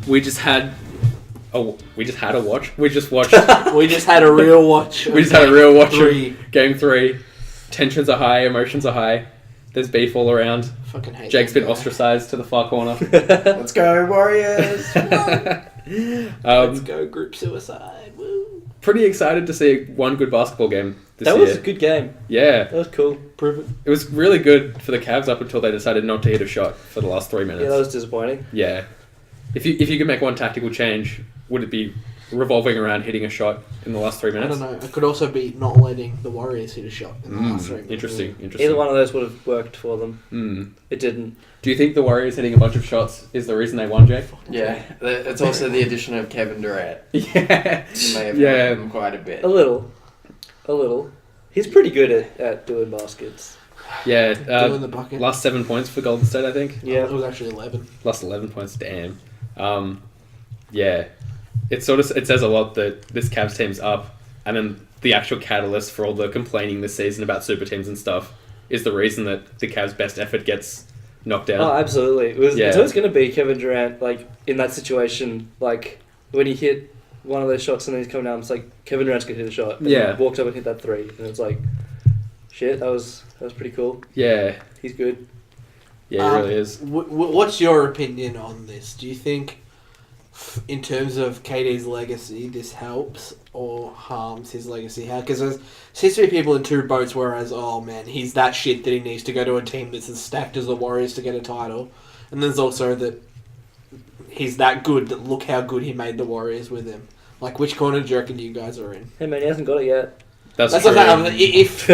We just had a watch. We just watched. We just had a real watch. We just had a real watch of Game 3. Tensions are high, emotions are high. There's beef all around. Fucking hate Jake's been ostracized to the far corner. Let's go, Warriors! Let's go, group suicide. Woo. Pretty excited to see one good basketball game this year. That was a good game. Yeah. That was cool. Prove it. It was really good for the Cavs up until they decided not to hit a shot for the last 3 minutes. Yeah, that was disappointing. Yeah. If you could make one tactical change, would it be revolving around hitting a shot in the last 3 minutes? I don't know. It could also be not letting the Warriors hit a shot in the last 3 minutes. Interesting. Either one of those would have worked for them. It didn't. Do you think the Warriors hitting a bunch of shots is the reason they won, Jake? Yeah, it's also the addition of Kevin Durant. Yeah. You may have helped him quite a bit. A little. He's pretty good at doing baskets. Yeah. Doing the bucket. Last 7 points for Golden State, I think. Yeah. It was actually 11. Last 11 points, damn. Yeah. It says a lot that this Cavs team's up, and then the actual catalyst for all the complaining this season about super teams and stuff is the reason that the Cavs' best effort gets knocked down. Oh, absolutely. It's always going to be Kevin Durant, like, in that situation, like, when he hit one of those shots and then he's coming down, it's like, Kevin Durant's going to hit a shot. And he walked up and hit that three, and it's like, shit, that was pretty cool. Yeah. He's good. Yeah, he really is. What's your opinion on this? Do you think, in terms of KD's legacy, this helps or harms his legacy? Because there seems to be people in two boats, whereas, oh man, he's that shit that he needs to go to a team that's as stacked as the Warriors to get a title. And there's also that he's that good that look how good he made the Warriors with him. Like, which corner do you reckon you guys are in? Hey man, he hasn't got it yet. That's true. If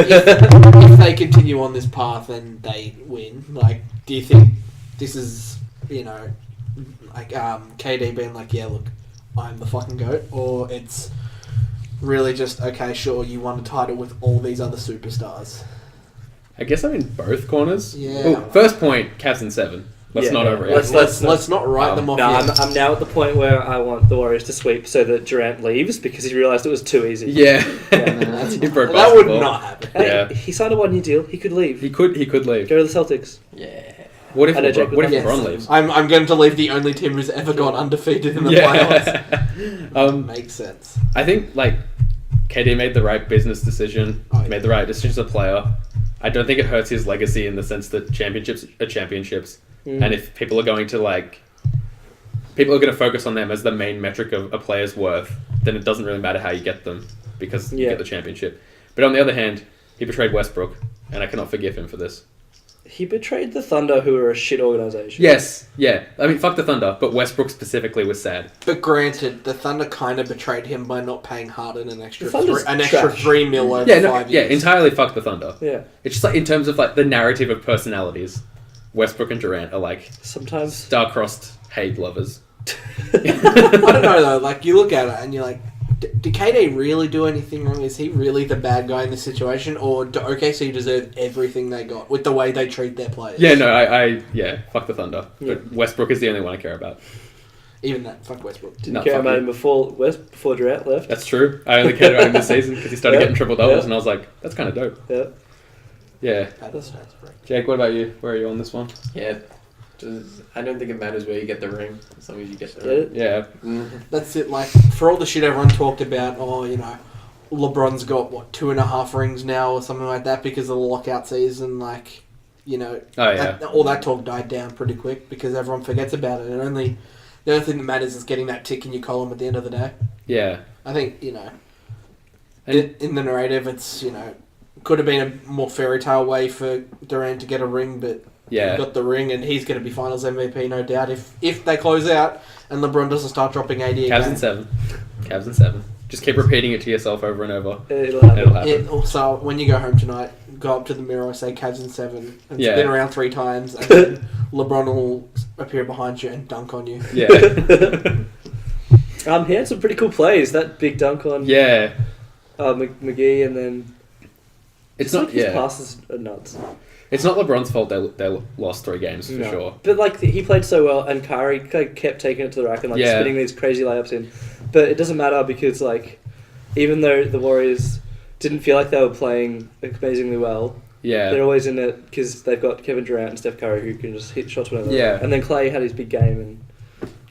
they continue on this path and they win, like, do you think this is, like KD being like, yeah, look, I'm the fucking GOAT, or it's really just, okay, sure, you won a title with all these other superstars? I guess I'm in both corners. Yeah. Oh, first point, Cavs in 7. Let's not overreact. Let's not write them off yet. I'm now at the point where I want the Warriors to sweep so that Durant leaves because he realised it was too easy. Yeah. That would not happen. Hey, he signed a 1 year deal. He could leave. He could leave. Go to the Celtics. Yeah. What if LeBron leaves? I'm going to leave the only team who's ever gone undefeated in the playoffs. Makes sense. I think, like, KD made the right business decision, made the right decision as a player. I don't think it hurts his legacy in the sense that championships are championships. And if people are going to focus on them as the main metric of a player's worth, then it doesn't really matter how you get them because you get the championship. But on the other hand, he betrayed Westbrook, and I cannot forgive him for this. He betrayed the Thunder, who are a shit organisation. Yes, yeah. I mean, fuck the Thunder, but Westbrook specifically was sad. But granted, the Thunder kind of betrayed him by not paying Harden an extra $3 million over 5 years. Yeah, entirely fuck the Thunder. Yeah. It's just like, in terms of like the narrative of personalities, Westbrook and Durant are like sometimes star-crossed hate lovers. I don't know though, like you look at it and you're like, did KD really do anything wrong? Is he really the bad guy in this situation? Or do OKC deserve everything they got with the way they treat their players? Yeah, no, fuck the Thunder. Yeah. But Westbrook is the only one I care about. Even that, fuck Westbrook. Didn't care about him before Durant left. That's true. I only cared about him this season because he started getting triple-doubles and I was like, that's kind of dope. Yeah. Jake, what about you? Where are you on this one? Yeah. I don't think it matters where you get the ring, as long as you get the ring. Yeah. That's it. Like, for all the shit everyone talked about, LeBron's got, 2.5 rings now or something like that because of the lockout season, like, all that talk died down pretty quick because everyone forgets about it. And the only thing that matters is getting that tick in your column at the end of the day. Yeah. I think, in the narrative, it's, could have been a more fairy tale way for Durant to get a ring, but he got the ring and he's going to be finals MVP, no doubt, if they close out and LeBron doesn't start dropping 80 Cavs again. Cavs in 7. Just keep repeating it to yourself over and over. It'll happen. Also, when you go home tonight, go up to the mirror, say Cavs in 7, and spin around 3 times, and then LeBron will appear behind you and dunk on you. Yeah. He had some pretty cool plays. That big dunk on McGee, and then it's not. His passes are nuts. It's not LeBron's fault they lost 3 games for sure. But he played so well, and Kyrie kept taking it to the rack and spinning these crazy layups in. But it doesn't matter because even though the Warriors didn't feel like they were playing amazingly well, they're always in it because they've got Kevin Durant and Steph Curry who can just hit shots whenever. Yeah. And then Clay had his big game, and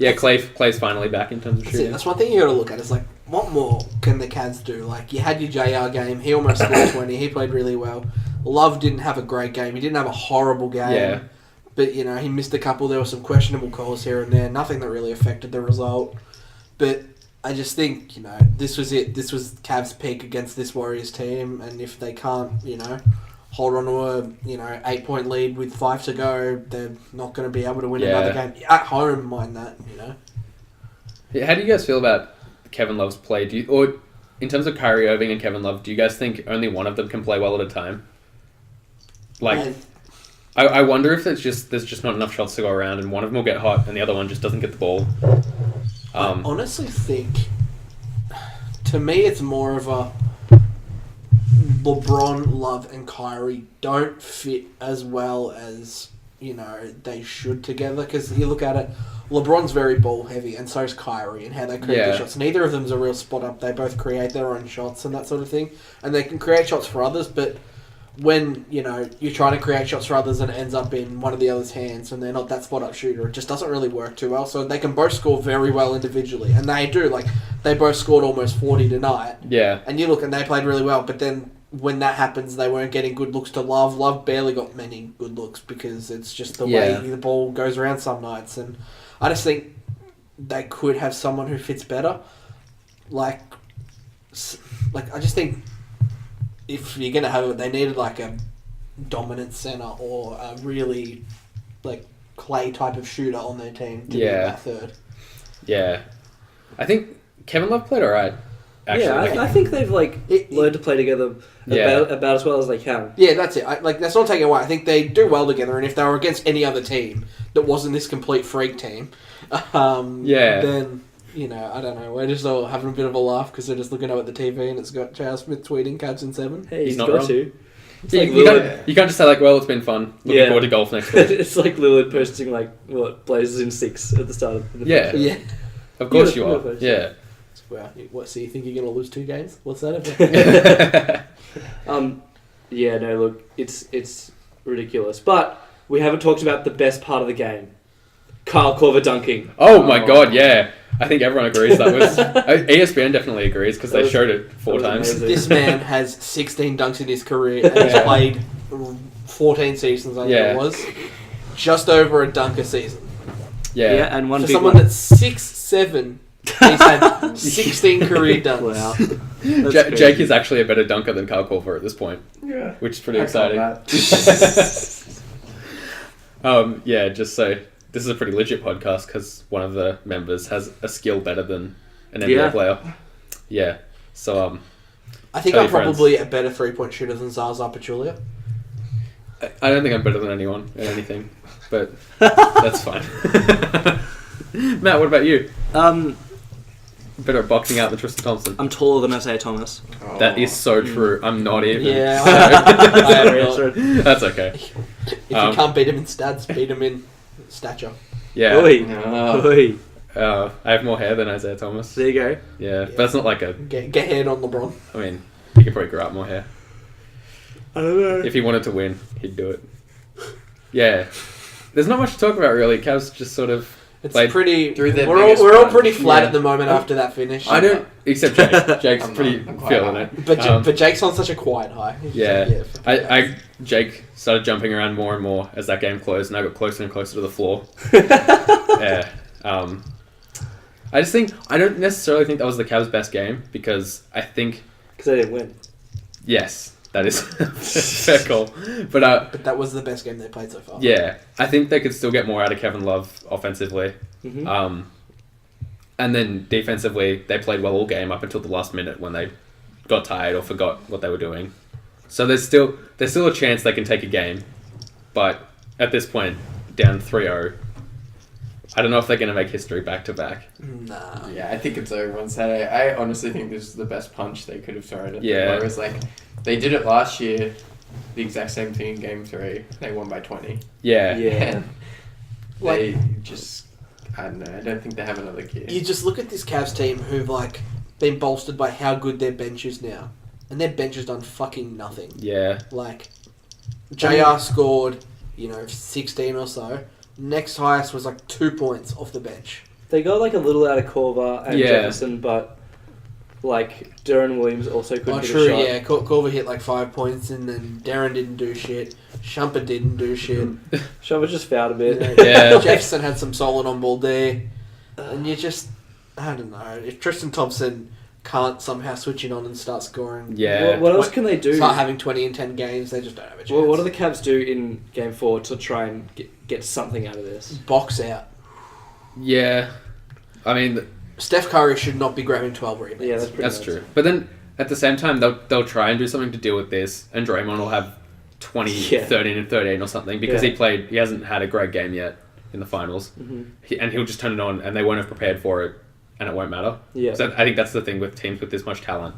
Yeah, Clay's finally back in terms of shooting. That's one thing you got to look at. Is like, what more can the Cavs do? Like, you had your JR game. He almost scored 20. He played really well. Love didn't have a great game. He didn't have a horrible game. Yeah. But, you know, he missed a couple. There were some questionable calls here and there. Nothing that really affected the result. But I just think, you know, this was it. This was Cavs' peak against this Warriors team. And if they can't, you know, hold on to a, 8-point lead with 5 to go, they're not going to be able to win another game. At home, mind that, you know. Yeah, how do you guys feel about Kevin Love's play? Or in terms of Kyrie Irving and Kevin Love, do you guys think only one of them can play well at a time? Like, I wonder if there's just not enough shots to go around, and one of them will get hot, and the other one just doesn't get the ball. I honestly think, to me, it's more of a LeBron, Love, and Kyrie don't fit as well as, they should together. Because you look at it, LeBron's very ball heavy, and so is Kyrie, and how they create their shots. Neither of them's a real spot up. They both create their own shots and that sort of thing, and they can create shots for others. But when you're trying to create shots for others and it ends up in one of the other's hands, and they're not that spot up shooter, it just doesn't really work too well. So they can both score very well individually, and they do. Like, they both scored almost 40 tonight. Yeah, and you look, and they played really well. But then when that happens, they weren't getting good looks to Love. Love barely got many good looks because it's just the way the ball goes around some nights. And I just think they could have someone who fits better. Like I just think if you're going to have it, they needed like a dominant center or a really Clay type of shooter on their team to be that third. Yeah. I think Kevin Love played alright. Actually, I think they've learned to play together about as well as they can. Yeah, that's it. That's not taking away. I think they do well together, and if they were against any other team that wasn't this complete freak team, then I don't know. We're just all having a bit of a laugh because they're just looking up at the TV and it's got J.R. Smith tweeting Cavs in 7. Hey, he's not got wrong. to. You can't just say it's been fun. Looking forward to golf next week. It's like Lillard posting Blazers in 6 at the start of the yeah. Of course you are. Yeah. Wow. What? So you think you're going to lose 2 games? What's that about? Yeah. No. Look, it's ridiculous. But we haven't talked about the best part of the game: Kyle Korver dunking. Oh my God! Yeah, I think everyone agrees that was. ESPN definitely agrees because they showed it 4 times. Amazing. This man has 16 dunks in his career and he's played 14 seasons. I think it was just over a dunk a season. Yeah, and one for big someone one. that's 6'7". He's had 16 career dunks. Wow. Jake is actually a better dunker than Kyle Korver at this point. Yeah. Which is pretty exciting. Just so this is a pretty legit podcast because one of the members has a skill better than an NBA player. Yeah. So I think I'm probably a better 3-point shooter than Zaza Pachulia. I don't think I'm better than anyone at anything, but that's fine. Matt, what about you? Better at boxing out than Tristan Thompson. I'm taller than Isaiah Thomas. Oh. That is so true. I'm not even. Yeah, That's okay. If you can't beat him in stats, beat him in stature. Yeah. Oi. I have more hair than Isaiah Thomas. There you go. Yeah, but that's not like a... Get head on LeBron. I mean, he could probably grow out more hair. I don't know. If he wanted to win, he'd do it. Yeah. There's not much to talk about, really. Cavs just sort of... It's pretty... We're all pretty flat at the moment after that finish. I don't... Except Jake. Jake's pretty feeling it. But Jake's on such a quiet high. Jake started jumping around more and more as that game closed, and I got closer and closer to the floor. Yeah. I just think... I don't necessarily think that was the Cavs' best game, because I think... Because they didn't win. Yes. That is fair call. But that was the best game they played so far. Yeah. I think they could still get more out of Kevin Love offensively. Mm-hmm. And then defensively, they played well all game up until the last minute when they got tired or forgot what they were doing. So there's still a chance they can take a game. But at this point, down 3-0, I don't know if they're going to make history back-to-back. Nah. Yeah, I think it's over on Saturday. I honestly think this is the best punch they could have thrown at them. Whereas, they did it last year, the exact same thing in Game 3. They won by 20. Yeah. And they just... I don't know. I don't think they have another gear. You just look at this Cavs team who've been bolstered by how good their bench is now. And their bench has done fucking nothing. Yeah. JR scored, 16 or so. Next highest was 2 points off the bench. They got like a little out of Corver and Jefferson, but like Durant Williams also couldn't hit a shot. Yeah. Corver hit like 5 points, and then Darren didn't do shit. Shumper didn't do shit. Shumper just fouled a bit. Jefferson had some solid on ball there, and you just, I don't know, if Tristan Thompson can't somehow switch it on and start scoring. Yeah. What else can they do? Start having 20 in 10 games, they just don't have a chance. Well, what do the Cavs do in Game 4 to try and get something out of this? Box out. Yeah. I mean... Steph Curry should not be grabbing 12 rebounds. Yeah, that's true. But then, at the same time, they'll try and do something to deal with this, and Draymond will have 13 and 13 or something, because he hasn't had a great game yet in the finals. Mm-hmm. And he'll just turn it on, and they won't have prepared for it, and it won't matter. Yeah. So I think that's the thing with teams with this much talent.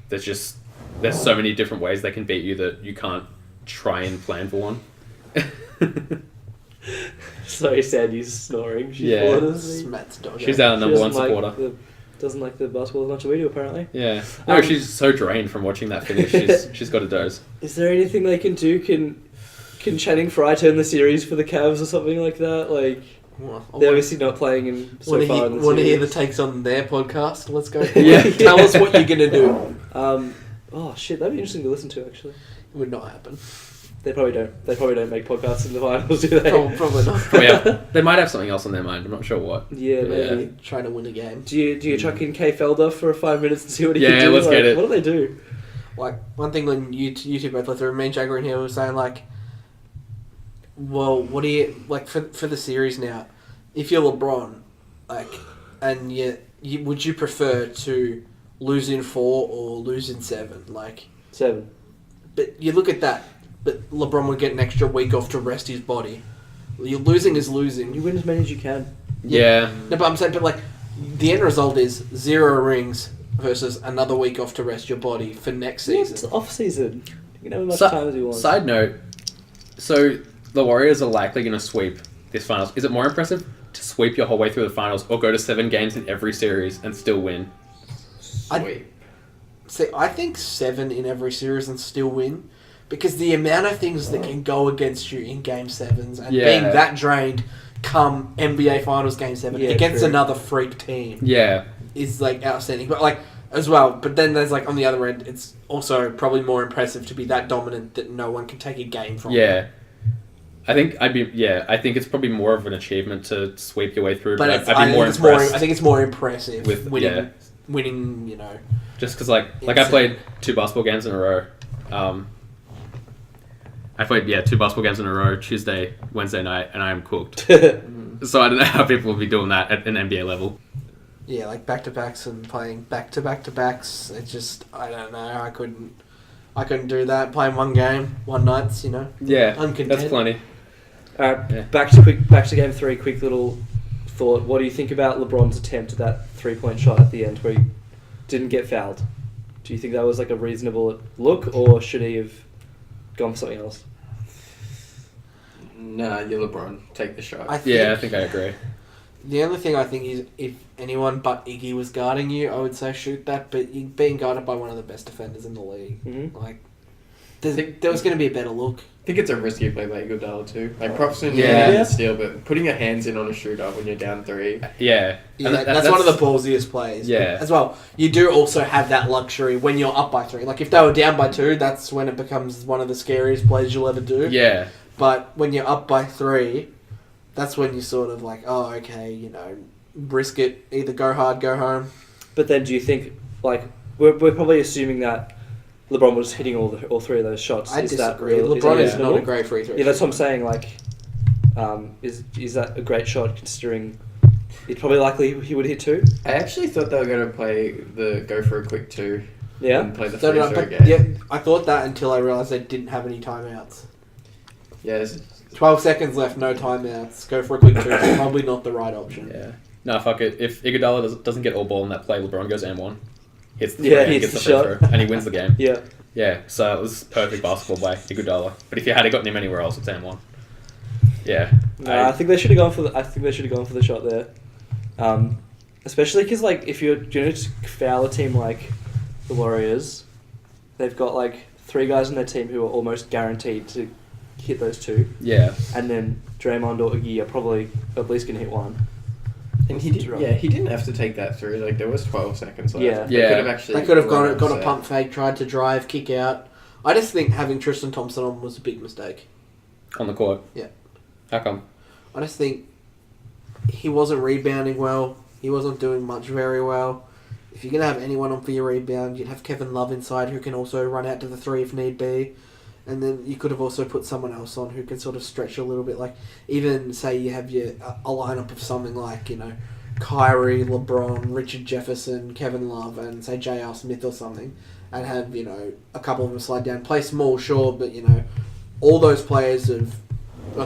There's so many different ways they can beat you that you can't try and plan for one. So sad he's snoring. Matt's dog. She's our number one supporter. Doesn't like the basketball as much as we do, apparently. Yeah. No, she's so drained from watching that finish. She's got a doze. Is there anything they can do? Can Channing Frye turn the series for the Cavs or something like that? Like, they're obviously not playing in so far in the series. Want to hear the takes on their podcast? Let's go. Tell us what you're going to do. Oh, shit, that'd be interesting to listen to, actually. It would not happen. They probably don't make podcasts in the finals, do they? Probably not. They might have something else on their mind. I'm not sure what. Yeah, maybe. Trying to win a game. Do you chuck in K Felder for 5 minutes and see what he can do? Yeah, let's get it. What do they do? Like, one thing when you two both went through, me and Jagger in here were saying, like, well, what do you, like, for the series now, if you're LeBron, like, and would you prefer to lose in 4 or lose in 7? Like, 7. But you look at that. But LeBron would get an extra week off to rest his body. You're losing is losing. You win as many as you can. Yeah. No, but I'm saying, like, the end result is 0 rings versus another week off to rest your body for next season. It's off season. You can have as much time as you want. Side note, so the Warriors are likely going to sweep this finals. Is it more impressive to sweep your whole way through the finals or go to 7 games in every series and still win? I think 7 in every series and still win. Because the amount of things that can go against you in Game 7s and being that drained come NBA Finals Game 7 against another freak team is, like, outstanding. But, like, as well, but then there's, like, on the other end, it's also probably more impressive to be that dominant that no one can take a game from you. Yeah. I think it's probably more of an achievement to sweep your way through. But I'd be more impressed. I think it's more impressive with winning, you know. Just because, like I played 2 basketball games in a row. I played 2 basketball games in a row, Tuesday, Wednesday night, and I am cooked. So I don't know how people will be doing that at an NBA level. Yeah, like back-to-backs and playing back-to-back-to-backs. It's just, I don't know, I couldn't do that. Playing 1 game, 1 nights, you know. Yeah, I'm content. That's plenty. Back to Game 3, quick little thought. What do you think about LeBron's attempt at that 3-point shot at the end where he didn't get fouled? Do you think that was like a reasonable look, or should he have gone for something else? Nah, you're LeBron. Take the shot. I think I agree. The only thing I think is if anyone but Iggy was guarding you, I would say shoot that. But you're being guarded by one of the best defenders in the league. Mm-hmm. Like, there was going to be a better look. I think it's a risky play by Iguodala too. Like, props in the steal, but putting your hands in on a shooter when you're down 3. Yeah. That's one of the ballsiest plays. Yeah. But as well, you do also have that luxury when you're up by 3. Like, if they were down by 2, that's when it becomes one of the scariest plays you'll ever do. Yeah. But when you're up by 3, that's when you sort of like, oh, okay, you know, risk it. Either go hard, go home. But then do you think, like, we're probably assuming that LeBron was hitting all 3 of those shots. I disagree. LeBron is not a great free throw. Yeah, that's what I'm saying. Like, is that a great shot considering it's probably likely he would hit 2? I actually thought they were going to play go for a quick 2. Yeah. And play the free throw game. Yeah, I thought that until I realised they didn't have any timeouts. Yeah. 12 seconds left, no timeouts. Go for a quick 2. It's probably not the right option. Yeah. No, fuck it. If Iguodala doesn't get all ball in that play, LeBron goes M1. Hits the hits the shot. free throw, and he wins the game. Yeah. Yeah, so it was perfect basketball by Iguodala. But if you had gotten him anywhere else, it's M1. Yeah. I think they should have gone for the shot there. Especially because, like, if you're going to foul a team like the Warriors, they've got, like, 3 guys on their team who are almost guaranteed to hit those 2. Yeah. And then Draymond or Iggy are probably at least going to hit 1. And he didn't have to take that through. Like, there was 12 seconds left. Yeah. They could have got a pump fake, tried to drive, kick out. I just think having Tristan Thompson on was a big mistake. On the court? Yeah. How come? I just think he wasn't rebounding well. He wasn't doing much very well. If you're going to have anyone on for your rebound, you'd have Kevin Love inside who can also run out to the 3 if need be. And then you could have also put someone else on who can sort of stretch a little bit. Like, even say you have a lineup of something like, Kyrie, LeBron, Richard Jefferson, Kevin Love, and say J.R. Smith or something. And have, a couple of them slide down. Play small, sure, but, all those players are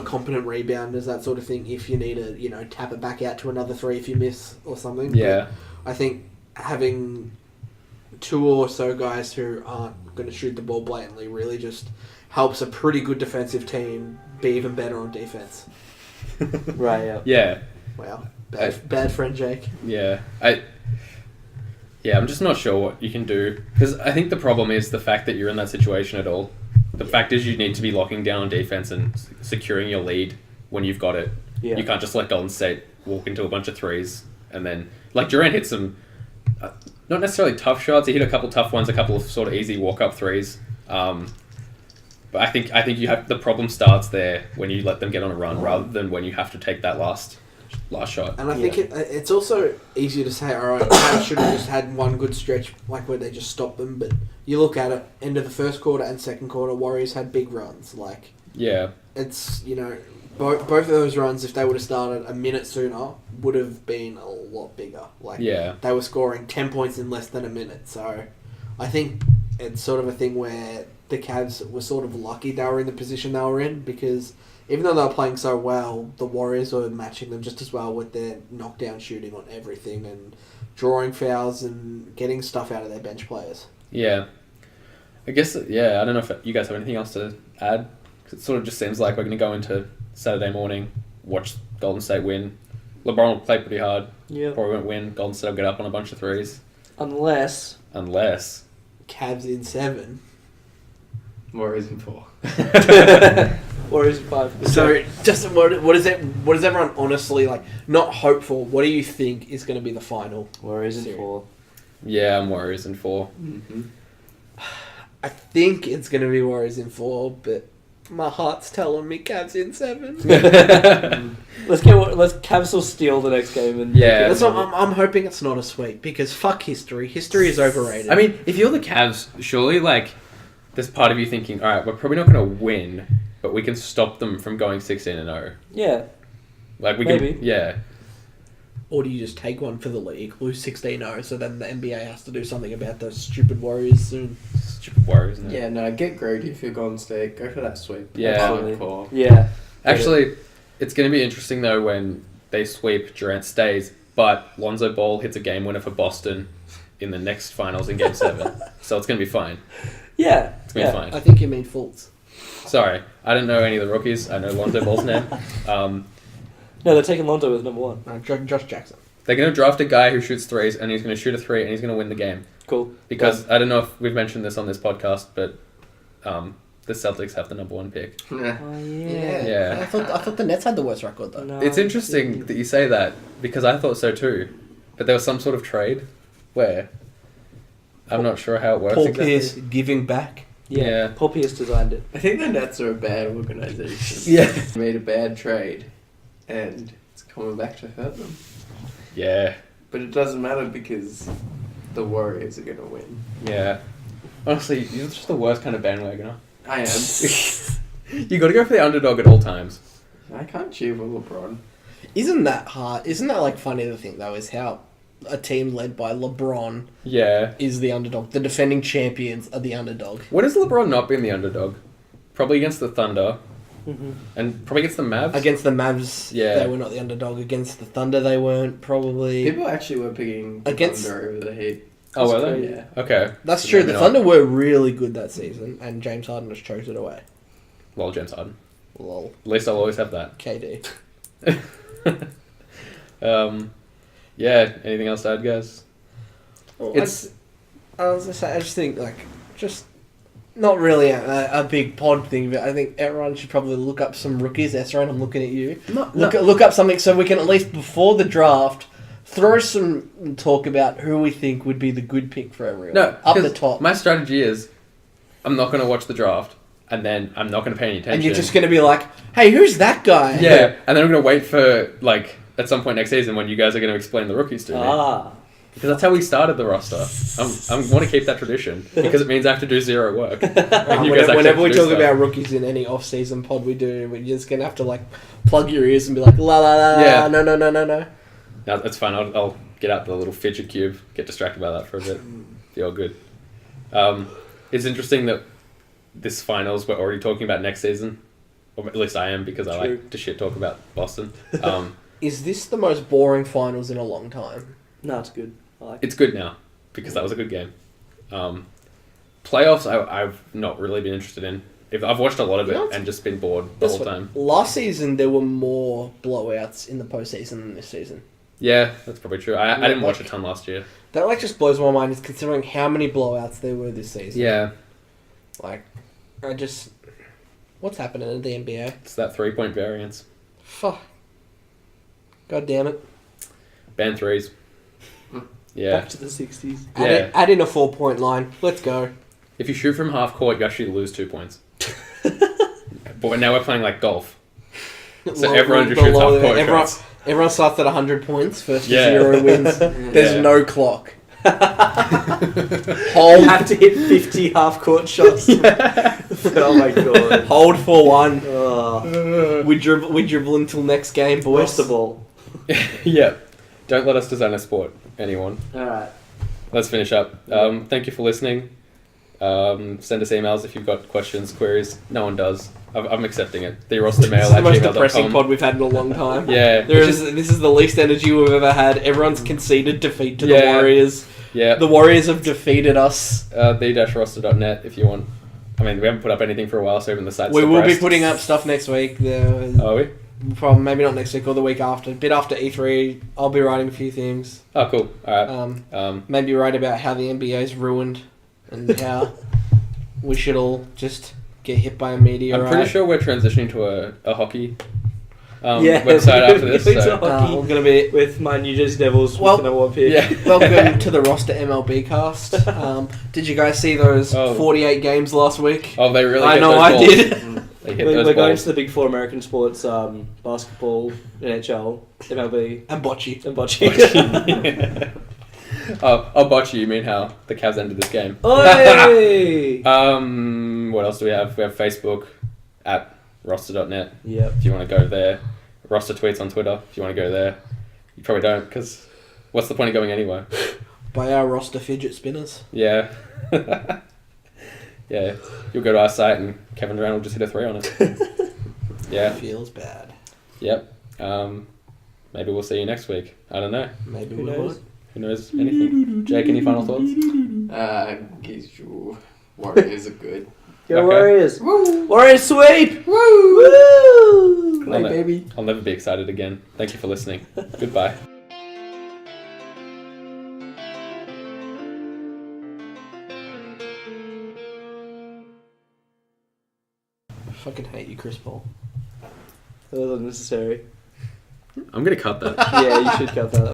competent rebounders, that sort of thing, if you need to, tap it back out to another 3 if you miss or something. Yeah. But I think having 2 or so guys who aren't going to shoot the ball blatantly really just helps a pretty good defensive team be even better on defense. Right, yeah. Yeah. Wow. Bad friend Jake. Yeah. I'm just not sure what you can do. Because I think the problem is the fact that you're in that situation at all. The fact is you need to be locking down on defense and securing your lead when you've got it. Yeah. You can't just let Golden State walk into a bunch of threes and then... Like, Durant hit some... not necessarily tough shots. He hit a couple tough ones, a couple of sort of easy walk-up threes. But I think you have... The problem starts there when you let them get on a run rather than when you have to take that last shot. And I think it's also easier to say, all right, they should have just had one good stretch, like where they just stopped them. But you look at it, end of the first quarter and second quarter, Warriors had big runs. Like, yeah, it's both of those runs, if they would have started a minute sooner, would have been a lot bigger. Like, they were scoring 10 points in less than a minute. So, I think it's sort of a thing where the Cavs were sort of lucky they were in the position they were in because. Even though they were playing so well, the Warriors were matching them just as well with their knockdown shooting on everything and drawing fouls and getting stuff out of their bench players. Yeah. I guess, I don't know if you guys have anything else to add. 'Cause it sort of just seems like we're going to go into Saturday morning, watch Golden State win. LeBron will play pretty hard. Yeah. Probably won't win. Golden State will get up on a bunch of threes. Unless. Cavs in 7. Warriors in 4. Warriors in 5. So, Justin, what does everyone honestly, like, not hope for? What do you think is going to be the final? Warriors in 4. Yeah, I'm Warriors in 4. Mm-hmm. I think it's going to be Warriors in 4, but my heart's telling me Cavs in 7. Let's Cavs will steal the next game and that's what I'm hoping it's not a sweep because fuck history. History is overrated. I mean, if you're the Cavs, surely there's part of you thinking, all right, we're probably not going to win, but we can stop them from going 16-0. Yeah. Like we Maybe. can, yeah. Or do you just take one for the league, lose 16-0, so then the NBA has to do something about those stupid Warriors soon? Stupid Warriors, isn't it? Yeah, no, get greedy if you're Golden State. Go for that sweep. Yeah. Absolutely. Yeah. Actually, it's going to be interesting though when they sweep, Durant stays, but Lonzo Ball hits a game winner for Boston in the next finals in Game 7. So it's going to be fine. Yeah. It's going to be fine. I think you mean Fultz. Sorry, I didn't know any of the rookies. I know Lonzo Ball's name. No, they're taking Lonzo as number 1. Josh Jackson. They're going to draft a guy who shoots threes, and he's going to shoot a 3, and he's going to win the game. Cool. Because, I don't know if we've mentioned this on this podcast, but the Celtics have the number 1 pick. Yeah. Oh, yeah. Yeah. I thought the Nets had the worst record, though. No, It's interesting that you say that, because I thought so too. But there was some sort of trade where... I'm not sure how it works Paul exactly. Pierce giving back. Yeah. Paul Pierce designed it. I think the Nets are a bad organisation. Yeah. They made a bad trade, and it's coming back to hurt them. Yeah. But it doesn't matter because the Warriors are going to win. Yeah. Honestly, you're just the worst kind of bandwagoner. I am. You got to go for the underdog at all times. I can't cheer for LeBron. Isn't that hard? Isn't that like funny to think though? Is how a team led by LeBron is the underdog. The defending champions are the underdog. When has LeBron not been the underdog? Probably against the Thunder. Mm-hmm. And probably against the Mavs. Against the Mavs, they were not the underdog. Against the Thunder, they weren't probably. People actually were picking the Thunder over the Heat. Oh, were they? Yeah. Okay. That's true. The Thunder were really good that season, and James Harden just chose it away. Well, James Harden. Lol. At least I'll always have that. KD. Yeah. Anything else to add, guys? Well, I was gonna say, I just think just not really a big pod thing, but I think everyone should probably look up some rookies. Esron, I'm looking at you. Look up something so we can at least before the draft throw some talk about who we think would be the good pick for everyone. No, up the top. My strategy is, I'm not going to watch the draft, and then I'm not going to pay any attention. And you're just going to be like, hey, who's that guy? Yeah, and then I'm going to wait for, like, at some point next season when you guys are going to explain the rookies to me. Because that's how we started the roster. I want to keep that tradition, because it means I have to do zero work. Whenever we talk about rookies in any off-season pod we do, we're just going to have to, like, plug your ears and be like, la la la, yeah. No. No, that's fine. I'll get out the little fidget cube, get distracted by that for a bit. Be all good. It's interesting that this finals we're already talking about next season. Or at least I am, because I like to shit talk about Boston. Is this the most boring finals in a long time? No, it's good. I like it. It's good now, because that was a good game. Playoffs, I've not really been interested in. I've watched a lot of it and just been bored the whole time. Last season, there were more blowouts in the postseason than this season. Yeah, that's probably true. I didn't watch a ton last year. That just blows my mind, is considering how many blowouts there were this season. Yeah. What's happening in the NBA? It's that 3-point variance. Fuck. God damn it. Ban threes. Yeah. Back to the 60s. Add in a 4-point line. Let's go. If you shoot from half court, you actually lose 2 points. But now we're playing like golf. So everyone just shoots half court shots. Everyone starts at 100 points. First to 0 wins. There's no clock. You have to hit 50 half-court shots. Oh my god. Hold for one. We dribble until next game, boys. Where's the ball? Yeah. Don't let us design a sport, anyone. Alright. Let's finish up. Thank you for listening. Send us emails if you've got questions, queries. No one does. I'm accepting it. The roster mail This is the most depressing pod we've had in a long time. Yeah. This is the least energy we've ever had. Everyone's conceded defeat to the Warriors. Yeah. The Warriors have defeated us. the-roster.net if you want. I mean, we haven't put up anything for a while, so even the site's We will be depressed. putting up stuff next week. Are we? Probably maybe not next week or the week after. A bit after E3, I'll be writing a few things. Oh, cool. Alright. Maybe write about how the NBA's ruined and how we should all just get hit by a meteorite. I'm pretty sure we're transitioning to a hockey website after this. So. We're going to be with my New Jersey Devils with the number 1 pick. Yeah. Welcome to the roster MLB cast. Did you guys see those 48 games last week? Oh, they really I hit know those I balls. did. They hit We're those going balls. to the big 4 American sports, basketball, NHL, MLB. And bocce. And bocce. Oh, bocce, you mean how the Cavs ended this game. Oi! What else do we have? We have Facebook at roster.net. Yep. If you want to go there. Roster tweets on Twitter if you want to go there. You probably don't, because what's the point of going anywhere? By our roster fidget spinners. Yeah. Yeah. You'll go to our site and Kevin Durant will just hit a 3 on it. Yeah. Feels bad. Yep. Maybe we'll see you next week. I don't know. Maybe Who we knows? would. Who knows anything? Jake, any final thoughts? Warriors are good. Go Okay. Warriors! Woo! Warriors sweep! Woo! I'll, baby. I'll never be excited again. Thank you for listening. Goodbye. I fucking hate you, Chris Paul. That was unnecessary. I'm going to cut that. Yeah, you should cut that.